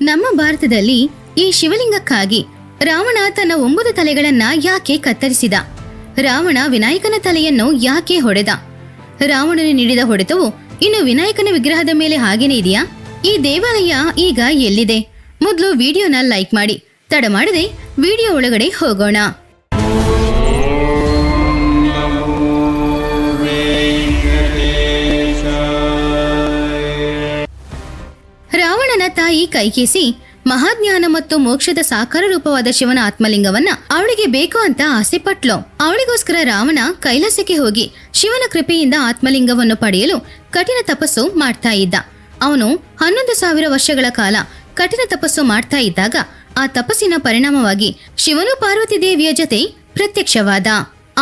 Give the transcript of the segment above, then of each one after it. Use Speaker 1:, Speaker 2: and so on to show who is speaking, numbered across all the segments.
Speaker 1: ನಮ್ಮ ಭಾರತದಲ್ಲಿ ಈ ಶಿವಲಿಂಗಕ್ಕಾಗಿ ರಾವಣ ತನ್ನ 9 ತಲೆಗಳನ್ನ ಯಾಕೆ ಕತ್ತರಿಸಿದ? ರಾವಣ ವಿನಾಯಕನ ತಲೆಯನ್ನು ಯಾಕೆ ಹೊಡೆದ? ರಾವಣನು ನೀಡಿದ ಹೊಡೆತವು ಇನ್ನು ವಿನಾಯಕನ ವಿಗ್ರಹದ ಮೇಲೆ ಹಾಗೇನೇ ಇದೆಯಾ? ಈ ದೇವಾಲಯ ಈಗ ಎಲ್ಲಿದೆ? ಮೊದಲು ವಿಡಿಯೋನ ಲೈಕ್ ಮಾಡಿ, ತಡ ಮಾಡದೆ ವಿಡಿಯೋ ಒಳಗಡೆ ಹೋಗೋಣ. ರಾವಣನ ತಾಯಿ ಕೈಕೇಸಿ ಮಹಾಜ್ಞಾನ ಮತ್ತು ಮೋಕ್ಷದ ಸಾಕಾರ ರೂಪವಾದ ಶಿವನ ಆತ್ಮಲಿಂಗವನ್ನ ಅವಳಿಗೆ ಬೇಕು ಅಂತ ಆಸೆ ಪಟ್ಲು. ಅವಳಿಗೋಸ್ಕರ ರಾವಣ ಕೈಲಾಸಕ್ಕೆ ಹೋಗಿ ಶಿವನ ಕೃಪೆಯಿಂದ ಆತ್ಮಲಿಂಗವನ್ನು ಪಡೆಯಲು ಕಠಿಣ ತಪಸ್ಸು ಮಾಡ್ತಾ ಇದ್ದ. ಅವನು 11,000 ವರ್ಷಗಳ ಕಾಲ ಕಠಿಣ ತಪಸ್ಸು ಮಾಡ್ತಾ ಇದ್ದಾಗ ಆ ತಪಸ್ಸಿನ ಪರಿಣಾಮವಾಗಿ ಶಿವನು ಪಾರ್ವತಿ ದೇವಿಯ ಜೊತೆ ಪ್ರತ್ಯಕ್ಷವಾದ.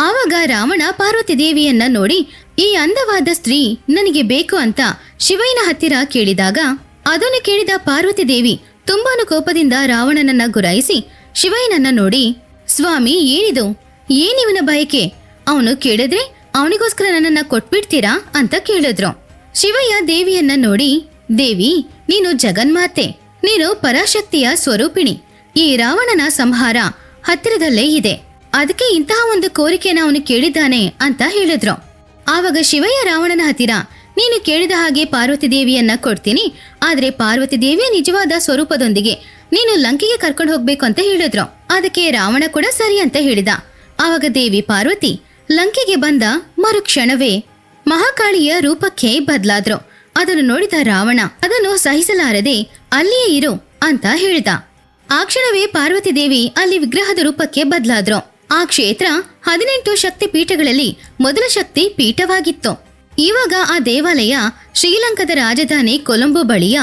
Speaker 1: ಆವಾಗ ರಾವಣ ಪಾರ್ವತಿ ದೇವಿಯನ್ನ ನೋಡಿ ಈ ಅಂದವಾದ ಸ್ತ್ರೀ ನನಗೆ ಬೇಕು ಅಂತ ಶಿವಯ್ಯನ ಹತ್ತಿರ ಕೇಳಿದಾಗ ಅದನ್ನು ಕೇಳಿದ ಪಾರ್ವತಿ ದೇವಿ ತುಂಬಾನು ಕೋಪದಿಂದ ರಾವಣನನ್ನ ಗುರಾಯಿಸಿ ಶಿವಯ್ಯನನ್ನ ನೋಡಿ, ಸ್ವಾಮಿ ಏನಿದು? ಏನಿವನ ಬಯಕೆ? ಅವನು ಕೇಳಿದ್ರೆ ಅವನಿಗೋಸ್ಕರ ನನ್ನನ್ನ ಕೊಟ್ಬಿಡ್ತೀರಾ ಅಂತ ಕೇಳಿದ್ರು. ಶಿವಯ್ಯ ದೇವಿಯನ್ನ ನೋಡಿ, ದೇವಿ ನೀನು ಜಗನ್ಮಾತೆ, ನೀನು ಪರಾಶಕ್ತಿಯ ಸ್ವರೂಪಿಣಿ. ಈ ರಾವಣನ ಸಂಹಾರ ಹತ್ತಿರದಲ್ಲೇ ಇದೆ, ಅದಕ್ಕೆ ಇಂತಹ ಒಂದು ಕೋರಿಕೆನ ಅವನು ಕೇಳಿದ್ದಾನೆ ಅಂತ ಹೇಳಿದ್ರು. ಆವಾಗ ಶಿವಯ್ಯ ರಾವಣನ ಹತ್ತಿರ, ನೀನು ಕೇಳಿದ ಹಾಗೆ ಪಾರ್ವತಿ ದೇವಿಯನ್ನ ಕೊಡ್ತೀನಿ, ಆದ್ರೆ ಪಾರ್ವತಿ ದೇವಿಯ ನಿಜವಾದ ಸ್ವರೂಪದೊಂದಿಗೆ ನೀನು ಲಂಕೆಗೆ ಕರ್ಕೊಂಡು ಹೋಗ್ಬೇಕು ಅಂತ ಹೇಳಿದ್ರು. ಅದಕ್ಕೆ ರಾವಣ ಕೂಡ ಸರಿ ಅಂತ ಹೇಳಿದ. ಆವಾಗ ದೇವಿ ಪಾರ್ವತಿ ಲಂಕೆಗೆ ಬಂದ ಮರುಕ್ಷಣವೇ ಮಹಾಕಾಳಿಯ ರೂಪಕ್ಕೆ ಬದಲಾದ್ರು. ಅದನ್ನು ನೋಡಿದ ರಾವಣ ಅದನ್ನು ಸಹಿಸಲಾರದೆ ಅಲ್ಲಿಯೇ ಇರು ಅಂತ ಹೇಳಿದ. ಆ ಕ್ಷಣವೇ ಪಾರ್ವತಿ ದೇವಿ ಅಲ್ಲಿ ವಿಗ್ರಹದ ರೂಪಕ್ಕೆ ಬದಲಾದ್ರು. ಆ ಕ್ಷೇತ್ರ 18 ಶಕ್ತಿ ಪೀಠಗಳಲ್ಲಿ ಮೊದಲ ಶಕ್ತಿ ಪೀಠವಾಗಿತ್ತು. ಇವಾಗ ಆ ದೇವಾಲಯ ಶ್ರೀಲಂಕಾದ ರಾಜಧಾನಿ ಕೊಲಂಬೋ ಬಳಿಯ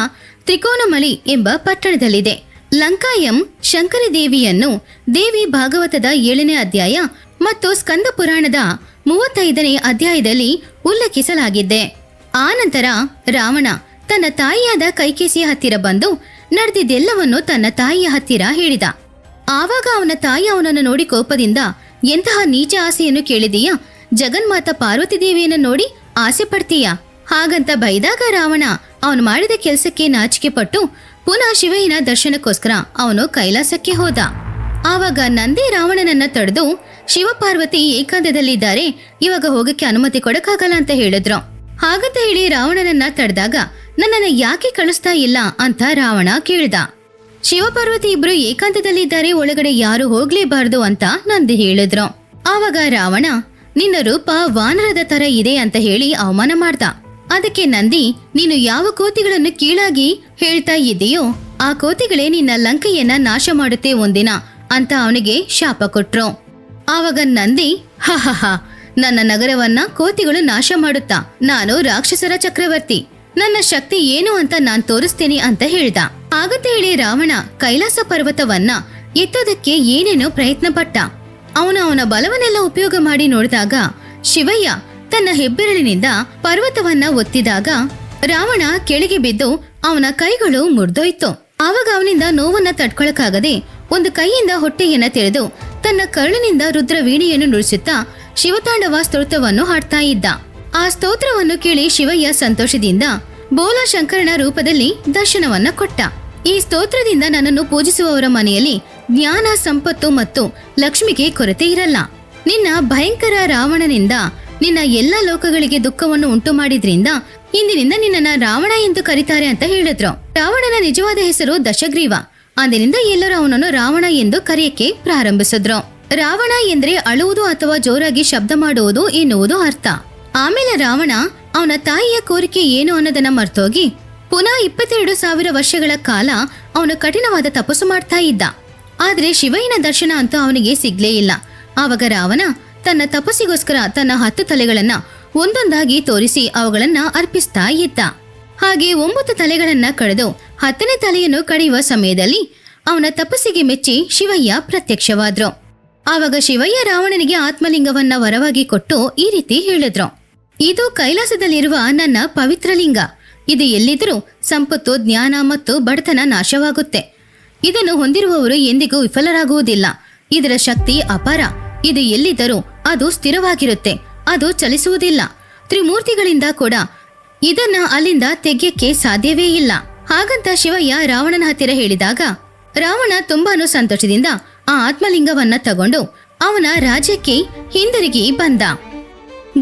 Speaker 1: ತ್ರಿಕೋನಮಲಿ ಎಂಬ ಪಟ್ಟಣದಲ್ಲಿದೆ. ಲಂಕಾಯಂ ಶಂಕರಿ ದೇವಿಯನ್ನು ದೇವಿ ಭಾಗವತದ 7ನೇ ಅಧ್ಯಾಯ ಮತ್ತು ಸ್ಕಂದ ಪುರಾಣದ 35ನೇ ಅಧ್ಯಾಯದಲ್ಲಿ ಉಲ್ಲೇಖಿಸಲಾಗಿದೆ. ಆ ನಂತರ ರಾವಣ ತನ್ನ ತಾಯಿಯಾದ ಕೈಕೇಸಿಯ ಹತ್ತಿರ ಬಂದು ನಡೆದಿದ್ದೆಲ್ಲವನ್ನು ತನ್ನ ತಾಯಿಯ ಹತ್ತಿರ ಹೇಳಿದ. ಆವಾಗ ಅವನ ತಾಯಿ ಅವನನ್ನು ನೋಡಿ ಕೋಪದಿಂದ, ಎಂತಹ ನೀಚ ಆಸೆಯನ್ನು ಕೇಳಿದೀಯಾ? ಜಗನ್ಮಾತ ಪಾರ್ವತಿ ದೇವಿಯನ್ನು ನೋಡಿ ಆಸೆ ಪಡ್ತೀಯಾ? ಹಾಗಂತ ಬೈದಾಗ ರಾವಣ ಅವನು ಮಾಡಿದ ಕೆಲಸಕ್ಕೆ ನಾಚಿಕೆ ಪಟ್ಟು ಪುನಃ ಶಿವಯ್ಯನ ದರ್ಶನಕ್ಕೋಸ್ಕರ ಅವನು ಕೈಲಾಸಕ್ಕೆ ಹೋದ. ಆವಾಗ ನಂದಿ ರಾವಣನನ್ನ ತಡೆದು, ಶಿವಪಾರ್ವತಿ ಏಕಾಂತದಲ್ಲಿದ್ದಾರೆ, ಇವಾಗ ಹೋಗಕ್ಕೆ ಅನುಮತಿ ಕೊಡಕ್ಕಾಗಲ್ಲ ಅಂತ ಹೇಳಿದ್ರು. ಹಾಗಂತ ಹೇಳಿ ರಾವಣನನ್ನ ತಡೆದಾಗ ನನ್ನನ್ನ ಯಾಕೆ ಕಳಿಸ್ತಾ ಇಲ್ಲ ಅಂತ ರಾವಣ ಕೇಳ್ದ. ಶಿವಪಾರ್ವತಿ ಇಬ್ರು ಏಕಾಂತದಲ್ಲಿದ್ದಾರೆ, ಒಳಗಡೆ ಯಾರು ಹೋಗ್ಲೇಬಾರ್ದು ಅಂತ ನಂದಿ ಹೇಳಿದ್ರು. ಆವಾಗ ರಾವಣ ನಿನ್ನ ರೂಪ ವಾನರದ ತರ ಇದೆ ಅಂತ ಹೇಳಿ ಅವಮಾನ ಮಾಡ್ದ. ಅದಕ್ಕೆ ನಂದಿ, ನೀನು ಯಾವ ಕೋತಿಗಳನ್ನು ಕೀಳಾಗಿ ಹೇಳ್ತಾ ಇದ್ದೀಯೋ ಆ ಕೋತಿಗಳೇ ನಿನ್ನ ಲಂಕೆಯನ್ನ ನಾಶ ಮಾಡುತ್ತೆ ಒಂದಿನ ಅಂತ ಅವನಿಗೆ ಶಾಪ ಕೊಟ್ರು. ಆವಾಗ ನಂದಿ, ಹಹಹ, ನನ್ನ ನಗರವನ್ನ ಕೋತಿಗಳು ನಾಶ ಮಾಡುತ್ತಾ, ನಾನು ರಾಕ್ಷಸರ ಚಕ್ರವರ್ತಿ, ನನ್ನ ಶಕ್ತಿ ಏನು ಅಂತ ನಾನ್ ತೋರಿಸ್ತೇನೆ ಅಂತ ಹೇಳ್ದ. ಹಾಗಂತ ಹೇಳಿ ರಾವಣ ಕೈಲಾಸ ಪರ್ವತವನ್ನ ಎತ್ತೋದಕ್ಕೆ ಏನೇನೋ ಪ್ರಯತ್ನ ಪಟ್ಟ. ಅವನ ಬಲವನ್ನೆಲ್ಲ ಉಪಯೋಗ ಮಾಡಿ ನೋಡಿದಾಗ ಶಿವಯ್ಯ ತನ್ನ ಹೆಬ್ಬೆರಳಿನಿಂದ ಪರ್ವತವನ್ನ ಒತ್ತಿದಾಗ ರಾವಣ ಕೆಳಗೆ ಬಿದ್ದು ಅವನ ಕೈಗಳು ಮುರಿದೋಯ್ತು. ಆವಾಗ ಅವನಿಂದ ನೋವನ್ನ ತಡ್ಕೊಳಕ್ಕಾಗದೆ ಒಂದು ಕೈಯಿಂದ ಹೊಟ್ಟೆಯನ್ನ ತೆರೆದು ತನ್ನ ಕರುಳಿನಿಂದ ರುದ್ರ ವೀಣೆಯನ್ನು ನುಡಿಸುತ್ತಾ ಶಿವತಾಂಡವ ಸ್ತೋತ್ರವನ್ನು ಹಾಡ್ತಾ ಇದ್ದ. ಆ ಸ್ತೋತ್ರವನ್ನು ಕೇಳಿ ಶಿವಯ್ಯ ಸಂತೋಷದಿಂದ ಬೋಲಾ ಶಂಕರನ ರೂಪದಲ್ಲಿ ದರ್ಶನವನ್ನ ಕೊಟ್ಟ. ಈ ಸ್ತೋತ್ರದಿಂದ ನನ್ನನ್ನು ಪೂಜಿಸುವವರ ಮನೆಯಲ್ಲಿ ಜ್ಞಾನ, ಸಂಪತ್ತು ಮತ್ತು ಲಕ್ಷ್ಮಿಗೆ ಕೊರತೆ ಇರಲ್ಲ. ನಿನ್ನ ಭಯಂಕರ ರಾವಣನಿಂದ ನಿನ್ನ ಎಲ್ಲ ಲೋಕಗಳಿಗೆ ದುಃಖವನ್ನು ಉಂಟು ಮಾಡಿದ್ರಿಂದ ಇಂದಿನಿಂದ ನಿನ್ನನ್ನ ರಾವಣ ಎಂದು ಕರೀತಾರೆ ಅಂತ ಹೇಳಿದ್ರು. ರಾವಣನ ನಿಜವಾದ ಹೆಸರು ದಶಗ್ರೀವ. ಅಂದಿನಿಂದ ಎಲ್ಲರೂ ಅವನನ್ನು ರಾವಣ ಎಂದು ಕರೆಯಕ್ಕೆ ಪ್ರಾರಂಭಿಸಿದ್ರು. ರಾವಣ ಎಂದ್ರೆ ಅಳುವುದು ಅಥವಾ ಜೋರಾಗಿ ಶಬ್ದ ಮಾಡುವುದು ಎನ್ನುವುದು ಅರ್ಥ. ಆಮೇಲೆ ರಾವಣ ಅವನ ತಾಯಿಯ ಕೋರಿಕೆ ಏನು ಅನ್ನೋದನ್ನ ಮರ್ತೋಗಿ ಪುನಃ 22,000 ವರ್ಷಗಳ ಕಾಲ ಅವನು ಕಠಿಣವಾದ ತಪಸ್ಸು ಮಾಡ್ತಾ ಇದ್ದ. ಆದ್ರೆ ಶಿವಯ್ಯನ ದರ್ಶನ ಅಂತೂ ಅವನಿಗೆ ಸಿಗ್ಲೇ ಇಲ್ಲ. ಆವಾಗ ರಾವಣ ತನ್ನ ತಪಸ್ಸಿಗೋಸ್ಕರ ತನ್ನ 10 ತಲೆಗಳನ್ನ ಒಂದೊಂದಾಗಿ ತೋರಿಸಿ ಅವುಗಳನ್ನ ಅರ್ಪಿಸ್ತಾ ಇದ್ದ. ಹಾಗೆ 9 ತಲೆಗಳನ್ನ ಕಳೆದು 10ನೇ ತಲೆಯನ್ನು ಕಡಿಯುವ ಸಮಯದಲ್ಲಿ ಅವನ ತಪಸ್ಸಿಗೆ ಮೆಚ್ಚಿ ಶಿವಯ್ಯ ಪ್ರತ್ಯಕ್ಷವಾದ್ರು. ಆವಾಗ ಶಿವಯ್ಯ ರಾವಣನಿಗೆ ಆತ್ಮಲಿಂಗವನ್ನ ವರವಾಗಿ ಕೊಟ್ಟು ಈ ರೀತಿ ಹೇಳಿದ್ರು, ಇದು ಕೈಲಾಸದಲ್ಲಿರುವ ನನ್ನ ಪವಿತ್ರ ಲಿಂಗ. ಇದು ಎಲ್ಲಿದ್ರೂ ಸಂಪತ್ತು, ಜ್ಞಾನ ಮತ್ತು ಬಡತನ ನಾಶವಾಗುತ್ತೆ. ಇದನ್ನು ಹೊಂದಿರುವವರು ಎಂದಿಗೂ ವಿಫಲರಾಗುವುದಿಲ್ಲ. ಇದರ ಶಕ್ತಿ ಅಪಾರ. ಇದು ಎಲ್ಲಿದ್ದರೂ ಅದು ಸ್ಥಿರವಾಗಿರುತ್ತೆ, ಅದು ಚಲಿಸುವುದಿಲ್ಲ. ತ್ರಿಮೂರ್ತಿಗಳಿಂದ ಕೂಡ ಇದನ್ನ ಅಲ್ಲಿಂದ ತೆಗೆಯಕ್ಕೆ ಸಾಧ್ಯವೇ ಇಲ್ಲ. ಹಾಗಂತ ಶಿವಯ್ಯ ರಾವಣನ ಹತ್ತಿರ ಹೇಳಿದಾಗ ರಾವಣ ತುಂಬಾನು ಸಂತೋಷದಿಂದ ಆ ಆತ್ಮಲಿಂಗವನ್ನ ತಗೊಂಡು ಅವನ ರಾಜ್ಯಕ್ಕೆ ಹಿಂದಿರುಗಿ ಬಂದ.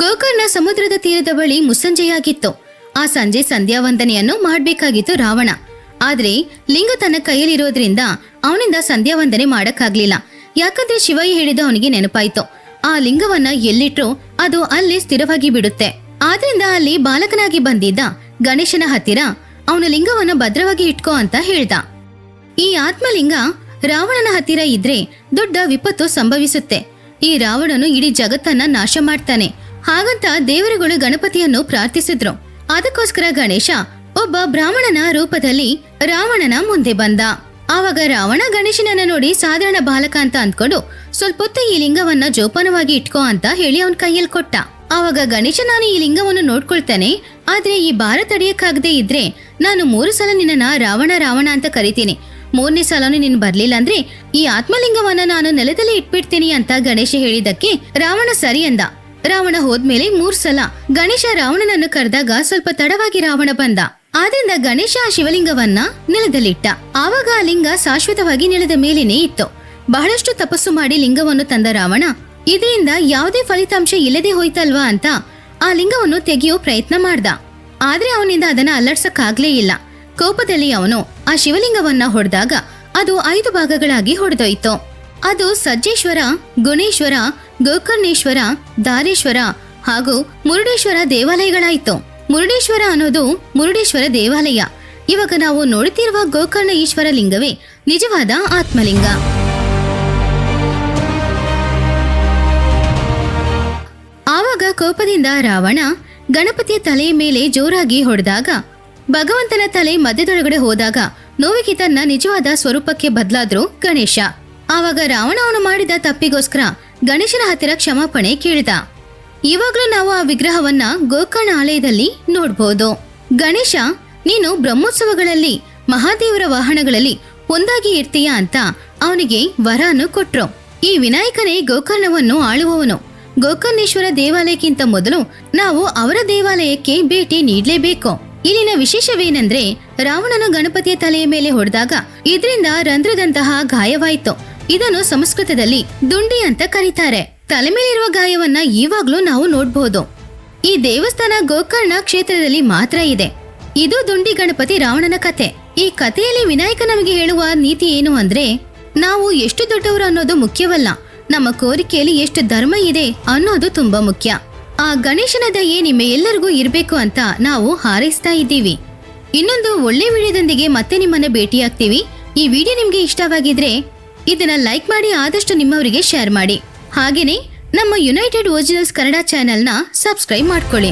Speaker 1: ಗೋಕರ್ಣ ಸಮುದ್ರದ ತೀರದ ಬಳಿ ಮುಸ್ಸಂಜೆಯಾಗಿತ್ತು. ಆ ಸಂಜೆ ಸಂಧ್ಯಾ ವಂದನೆಯನ್ನು ಮಾಡ್ಬೇಕಾಗಿತ್ತು ರಾವಣ. ಆದ್ರೆ ಲಿಂಗ ತನ್ನ ಕೈಯಲ್ಲಿರೋದ್ರಿಂದ ಅವನಿಂದ ಸಂಧ್ಯಾ ವಂದನೆ ಮಾಡಕ್ಕಾಗ್ಲಿಲ್ಲ. ಯಾಕಂದ್ರೆ ಶಿವಯ್ಯ ಹೇಳಿದ ಅವನಿಗೆ ನೆನಪಾಯ್ತು, ಆ ಲಿಂಗವನ್ನ ಎಲ್ಲಿಟ್ರು ಅದು ಅಲ್ಲಿ ಸ್ಥಿರವಾಗಿ ಬಿಡುತ್ತೆ. ಆದ್ರಿಂದ ಅಲ್ಲಿ ಬಾಲಕನಾಗಿ ಬಂದಿದ್ದ ಗಣೇಶನ ಹತ್ತಿರ ಅವನ ಲಿಂಗವನ್ನ ಭದ್ರವಾಗಿ ಇಟ್ಕೋ ಅಂತ ಹೇಳ್ದ. ಈ ಆತ್ಮಲಿಂಗ ರಾವಣನ ಹತ್ತಿರ ಇದ್ರೆ ದೊಡ್ಡ ವಿಪತ್ತು ಸಂಭವಿಸುತ್ತೆ. ಈ ರಾವಣನು ಇಡೀ ಜಗತ್ತನ್ನ ನಾಶ ಮಾಡ್ತಾನೆ. ಹಾಗಂತ ದೇವರುಗಳು ಗಣಪತಿಯನ್ನು ಪ್ರಾರ್ಥಿಸಿದ್ರು. ಅದಕ್ಕೋಸ್ಕರ ಗಣೇಶ ಒಬ್ಬ ಬ್ರಾಹ್ಮಣನ ರೂಪದಲ್ಲಿ ರಾವಣನ ಮುಂದೆ ಬಂದ. ಆವಾಗ ರಾವಣ ಗಣೇಶನನ್ನ ನೋಡಿ ಸಾಧಾರಣ ಬಾಲಕ ಅಂತ ಅಂದ್ಕೊಂಡು ಸ್ವಲ್ಪ ಹೊತ್ತು ಈ ಲಿಂಗವನ್ನ ಜೋಪಾನವಾಗಿ ಇಟ್ಕೋ ಅಂತ ಹೇಳಿ ಅವನ್ ಕೈಯಲ್ಲಿ ಕೊಟ್ಟ. ಆವಾಗ ಗಣೇಶ, ನಾನು ಈ ಲಿಂಗವನ್ನು ನೋಡ್ಕೊಳ್ತೇನೆ, ಆದ್ರೆ ಈ ಭಾರ ತಡೆಯಕ್ಕಾಗದೆ ಇದ್ರೆ ನಾನು 3 ಸಲ ನಿನ್ನ ರಾವಣ ರಾವಣ ಅಂತ ಕರಿತೀನಿ. 3ನೇ ಸಲನು ನೀನ್ ಬರ್ಲಿಲ್ಲ ಅಂದ್ರೆ ಈ ಆತ್ಮಲಿಂಗವನ್ನ ನಾನು ನೆಲದಲ್ಲಿ ಇಟ್ಬಿಡ್ತೀನಿ ಅಂತ ಗಣೇಶ ಹೇಳಿದಕ್ಕೆ ರಾವಣ ಸರಿ ಅಂದ. ರಾವಣ ಹೋದ್ಮೇಲೆ 3 ಸಲ ಗಣೇಶ ರಾವಣನನ್ನು ಕರೆದಾಗ ಸ್ವಲ್ಪ ತಡವಾಗಿ ರಾವಣ ಬಂದ. ಆದ್ರಿಂದ ಗಣೇಶ ಆ ಶಿವಲಿಂಗವನ್ನ ನೆಲದಲ್ಲಿಟ್ಟ. ಆವಾಗ ಆ ಲಿಂಗ ಶಾಶ್ವತವಾಗಿ ನೆಲದ ಮೇಲೇನೆ ಇತ್ತು. ಬಹಳಷ್ಟು ತಪಸ್ಸು ಮಾಡಿ ಲಿಂಗವನ್ನು ತಂದ ರಾವಣ ಇದರಿಂದ ಯಾವುದೇ ಫಲಿತಾಂಶ ಇಲ್ಲದೆ ಹೋಯ್ತಲ್ವಾ ಅಂತ ಆ ಲಿಂಗವನ್ನು ತೆಗೆಯೋ ಪ್ರಯತ್ನ ಮಾಡ್ದ. ಆದ್ರೆ ಅವನಿಂದ ಅದನ್ನ ಅಲ್ಲಾಡ್ಸಕ್ಕಾಗ್ಲೇ ಇಲ್ಲ. ಕೋಪದಲ್ಲಿ ಅವನು ಆ ಶಿವಲಿಂಗವನ್ನ ಹೊಡೆದಾಗ ಅದು 5 ಭಾಗಗಳಾಗಿ ಹೊಡೆದೋಯ್ತು. ಅದು ಸಜ್ಜೇಶ್ವರ, ಗುಣೇಶ್ವರ, ಗೋಕರ್ಣೇಶ್ವರ, ದಾರೇಶ್ವರ ಹಾಗೂ ಮುರುಡೇಶ್ವರ ದೇವಾಲಯಗಳಾಯ್ತು. ಮುರುಡೇಶ್ವರ ಅನ್ನೋದು ಮುರುಡೇಶ್ವರ ದೇವಾಲಯ. ಇವಾಗ ನಾವು ನೋಡುತ್ತಿರುವ ಗೋಕರ್ಣ ಈಶ್ವರ ಲಿಂಗವೇ ನಿಜವಾದ ಆತ್ಮಲಿಂಗ. ಆವಾಗ ಕೋಪದಿಂದ ರಾವಣ ಗಣಪತಿಯ ತಲೆಯ ಮೇಲೆ ಜೋರಾಗಿ ಹೊಡೆದಾಗ ಭಗವಂತನ ತಲೆ ಮಧ್ಯದೊಳಗಡೆ ಹೋದಾಗ ನೋವಿಗೆ ತನ್ನ ನಿಜವಾದ ಸ್ವರೂಪಕ್ಕೆ ಬದಲಾದ್ರು ಗಣೇಶ. ಆವಾಗ ರಾವಣ ಅವನು ಮಾಡಿದ ತಪ್ಪಿಗೋಸ್ಕರ ಗಣೇಶನ ಹತ್ತಿರ ಕ್ಷಮಾಪಣೆ ಕೇಳಿದ. ಇವಾಗ್ಲೂ ನಾವು ಆ ವಿಗ್ರಹವನ್ನ ಗೋಕರ್ಣ ಆಲಯದಲ್ಲಿ ನೋಡ್ಬೋದು. ಗಣೇಶ, ನೀನು ಬ್ರಹ್ಮೋತ್ಸವಗಳಲ್ಲಿ ಮಹಾದೇವರ ವಾಹನಗಳಲ್ಲಿ ಒಂದಾಗಿ ಇರ್ತೀಯ ಅಂತ ಅವನಿಗೆ ವರನ್ನು ಕೊಟ್ರು. ಈ ವಿನಾಯಕನೇ ಗೋಕರ್ಣವನ್ನು ಆಳುವವನು. ಗೋಕರ್ಣೇಶ್ವರ ದೇವಾಲಯಕ್ಕಿಂತ ಮೊದಲು ನಾವು ಅವರ ದೇವಾಲಯಕ್ಕೆ ಭೇಟಿ ನೀಡಲೇಬೇಕು. ಇಲ್ಲಿನ ವಿಶೇಷವೇನೆಂದ್ರೆ ರಾವಣನು ಗಣಪತಿಯ ತಲೆಯ ಮೇಲೆ ಹೊಡೆದಾಗ ಇದರಿಂದ ರಂಧ್ರದಂತಹ ಗಾಯವಾಯಿತು. ಇದನ್ನು ಸಂಸ್ಕೃತದಲ್ಲಿ ದುಂಡಿ ಅಂತ ಕರೀತಾರೆ. ತಲೆ ಮೇಲಿರುವ ಗಾಯವನ್ನ ಇವಾಗ್ಲೂ ನಾವು ನೋಡ್ಬಹುದು. ಈ ದೇವಸ್ಥಾನ ಗೋಕರ್ಣ ಕ್ಷೇತ್ರದಲ್ಲಿ ಮಾತ್ರ ಇದೆ. ಇದು ದುಂಡಿ ಗಣಪತಿ ರಾವಣನ ಕತೆ. ಈ ಕಥೆಯಲ್ಲಿ ವಿನಾಯಕ ನಮಗೆ ಹೇಳುವ ನೀತಿ ಏನು ಅಂದ್ರೆ, ನಾವು ಎಷ್ಟು ದೊಡ್ಡವರು ಅನ್ನೋದು ಮುಖ್ಯವಲ್ಲ, ನಮ್ಮ ಕೋರಿಕೆಯಲ್ಲಿ ಎಷ್ಟು ಧರ್ಮ ಇದೆ ಅನ್ನೋದು ತುಂಬಾ ಮುಖ್ಯ. ಆ ಗಣೇಶನ ದಯೆ ನಿಮ್ಮ ಎಲ್ಲರಿಗೂ ಇರಬೇಕು ಅಂತ ನಾವು ಹಾರೈಸ್ತಾ ಇದ್ದೀವಿ. ಇನ್ನೊಂದು ಒಳ್ಳೆ ವಿಡಿಯೋದೊಂದಿಗೆ ಮತ್ತೆ ನಿಮ್ಮನ್ನ ಭೇಟಿಯಾಗ್ತೀವಿ. ಈ ವಿಡಿಯೋ ನಿಮ್ಗೆ ಇಷ್ಟವಾಗಿದ್ರೆ ಇದನ್ನ ಲೈಕ್ ಮಾಡಿ, ಆದಷ್ಟು ನಿಮ್ಮವರಿಗೆ ಶೇರ್ ಮಾಡಿ. ಹಾಗೇನೆ ನಮ್ಮ ಯುನೈಟೆಡ್ ಒರಿಜಿನಲ್ಸ್ ಕನ್ನಡ ಚಾನೆಲ್ನ ಸಬ್ಸ್ಕ್ರೈಬ್ ಮಾಡ್ಕೊಳ್ಳಿ.